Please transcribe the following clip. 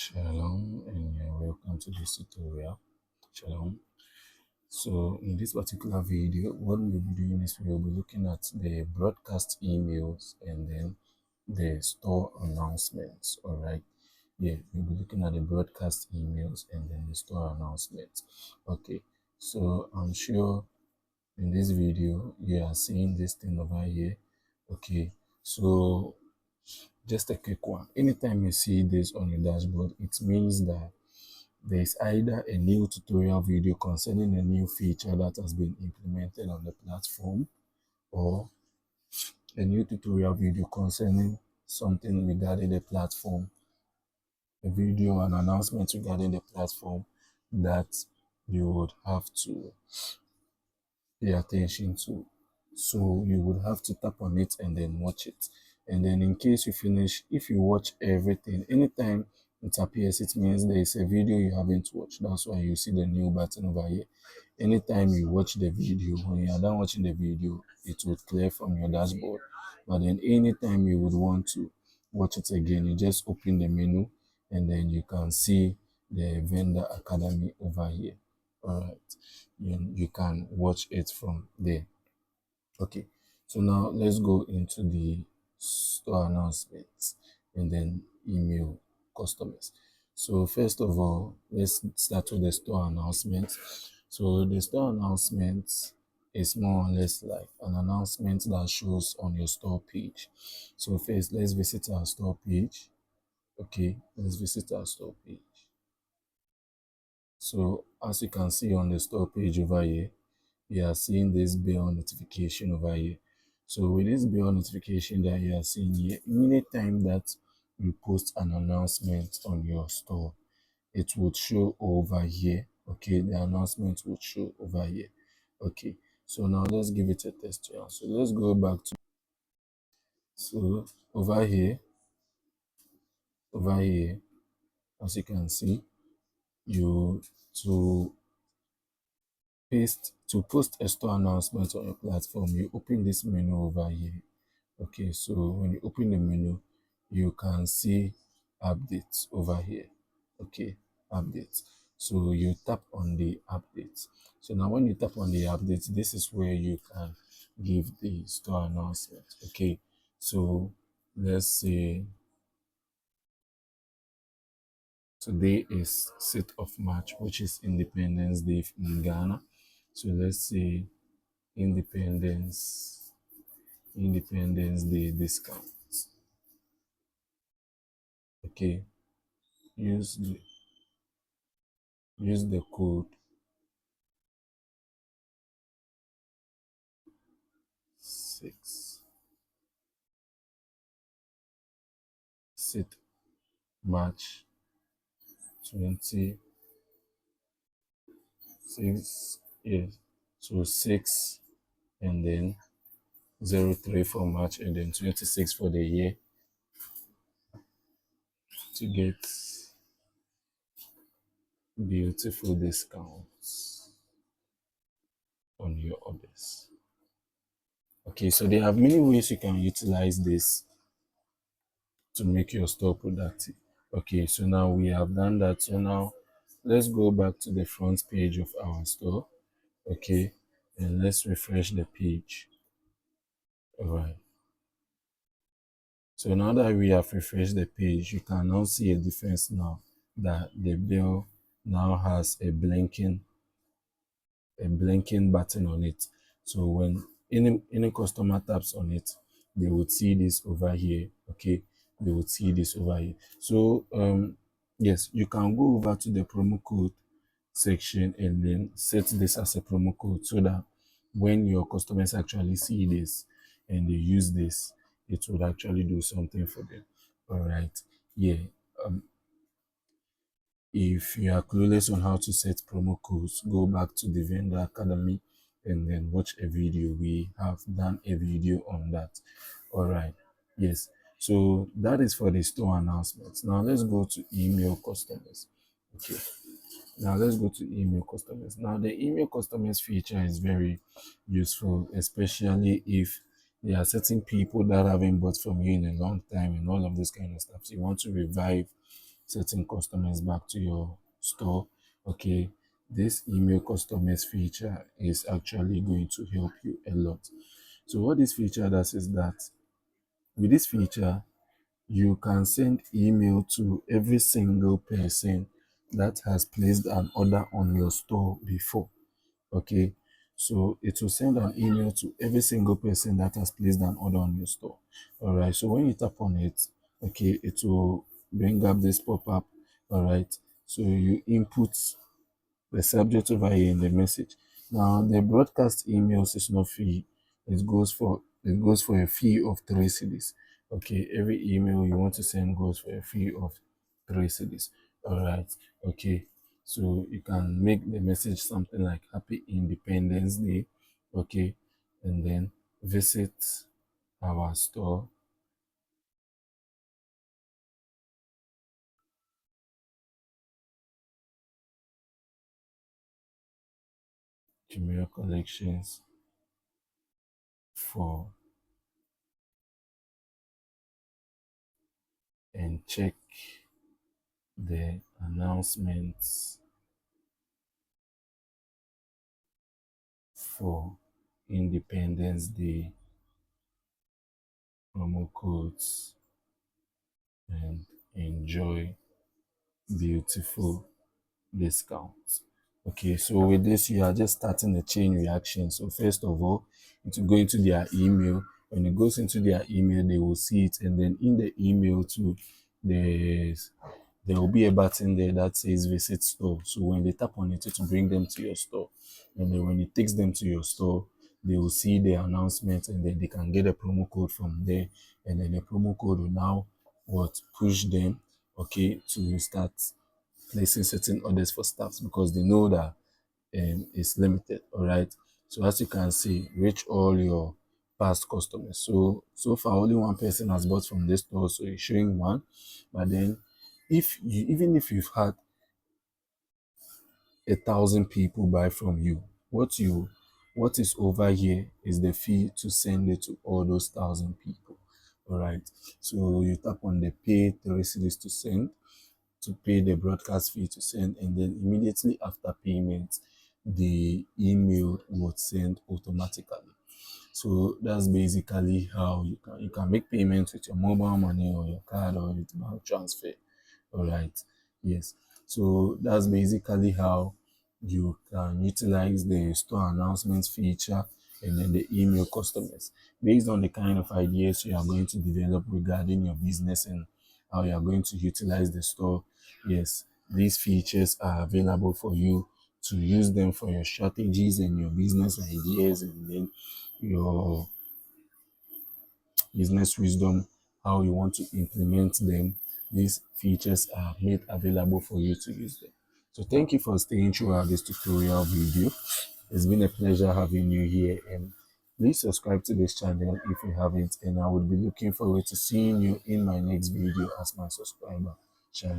Shalom and welcome to this tutorial. Shalom. So in this particular video, what we'll be doing is we'll be looking at the broadcast emails and then the store announcements. All right. Yeah, we'll be looking at the broadcast emails and then the store announcements. Okay. So I'm sure in this video you are seeing this thing over here. Okay. So just a quick one. Anytime you see this on your dashboard, it means that there is either a new tutorial video concerning a new feature that has been implemented on the platform, or a new tutorial video concerning something regarding the platform, a video and announcement regarding the platform that you would have to pay attention to. So you would have to tap on it and then watch it. And then in case you finish, if you watch everything, anytime it appears, it means there is a video you haven't watched. That's why you see the new button over here. Anytime you watch the video, when you are done watching the video, it will clear from your dashboard. But then anytime you would want to watch it again, you just open the menu and then you can see the vendor academy over here. All right, you can watch it from there. Okay, so now let's go into the store announcements and then email customers. So first of all, let's start with the store announcements. So the store announcements is more or less like an announcement that shows on your store page. So first, let's visit our store page. Okay, let's visit our store page. So as you can see on the store page over here, you are seeing this bell notification over here. So with this bell notification that you are seeing here, anytime that you post an announcement on your store, it would show over here. Okay, the announcement would show over here. Okay, so now let's give it a test run. So let's go back to, so over here, as you can see, you to post a store announcement on your platform, you open this menu over here. Okay, so when you open the menu, you can see updates over here. Okay, updates. So you tap on the updates. So now when you tap on the updates, this is where you can give the store announcement. Okay, so let's say today is 6th of March, which is Independence Day in Ghana. So let's say Independence Day discount. Okay, use the code 6 March 26. Yes, so 6 and then 03 for March and then 26 for the year to get beautiful discounts on your orders. Okay, so they have many ways you can utilize this to make your store productive. Okay, so now we have done that. So now let's go back to the front page of our store. Okay, and let's refresh the page. All right. So now that we have refreshed the page, you can now see a difference now that the bell now has a blinking button on it. So when any customer taps on it, they would see this over here. Okay, they would see this over here. So yes, you can go over to the promo code section and then set this as a promo code so that when your customers actually see this and they use this, it would actually do something for them. All right, yeah. If you are clueless on how to set promo codes, go back to the vendor academy and then watch a video. We have done a video on that. All right, yes. So that is for the store announcements. Now let's go to email customers. Okay, now let's go to email customers. Now the email customers feature is very useful, especially if there are certain people that haven't bought from you in a long time and all of this kind of stuff. So you want to revive certain customers back to your store. Okay, this email customers feature is actually going to help you a lot. So what this feature does is that with this feature, you can send email to every single person that has placed an order on your store before. Okay, so it will send an email to every single person that has placed an order on your store. All right, so when you tap on it, okay, it will bring up this pop-up. All right, so you input the subject over here in the message. Now the broadcast emails is not free. It goes for a fee of 3 cedis. Okay, every email you want to send goes for a fee of 3 cedis. All right. Okay. So you can make the message something like Happy Independence Day. Okay, and then visit our store, Jumia Collections, for and check the announcements for Independence Day promo codes and enjoy beautiful discounts. Okay, so with this, you are just starting a chain reaction. So first of all, it will go into their email. When it goes into their email, they will see it, and then in the email too, there's there will be a button there that says visit store. So when they tap on it, it will bring them to your store. And then when it takes them to your store, they will see the announcement, and then they can get a promo code from there. And then the promo code will now what push them, okay, to start placing certain orders for staffs, because they know that it's limited. All right. So as you can see, reach all your past customers. So far only one person has bought from this store, so it's showing one. But then even if you've had 1,000 people buy from you, what is over here is the fee to send it to all those 1,000 people. All right. So you tap on the pay 3 cedis to send, to pay the broadcast fee to send, and then immediately after payment, the email would send automatically. So that's basically how you can make payments with your mobile money or your card or with bank transfer. All right. Yes. So that's basically how you can utilize the store announcements feature and then the email customers based on the kind of ideas you are going to develop regarding your business and how you are going to utilize the store. Yes, these features are available for you to use them for your strategies and your business ideas, and then your business wisdom, how you want to implement them. These features are made available for you to use them. So thank you for staying throughout this tutorial video. It's been a pleasure having you here, and please subscribe to this channel if you haven't, and I would be looking forward to seeing you in my next video as my subscriber channel.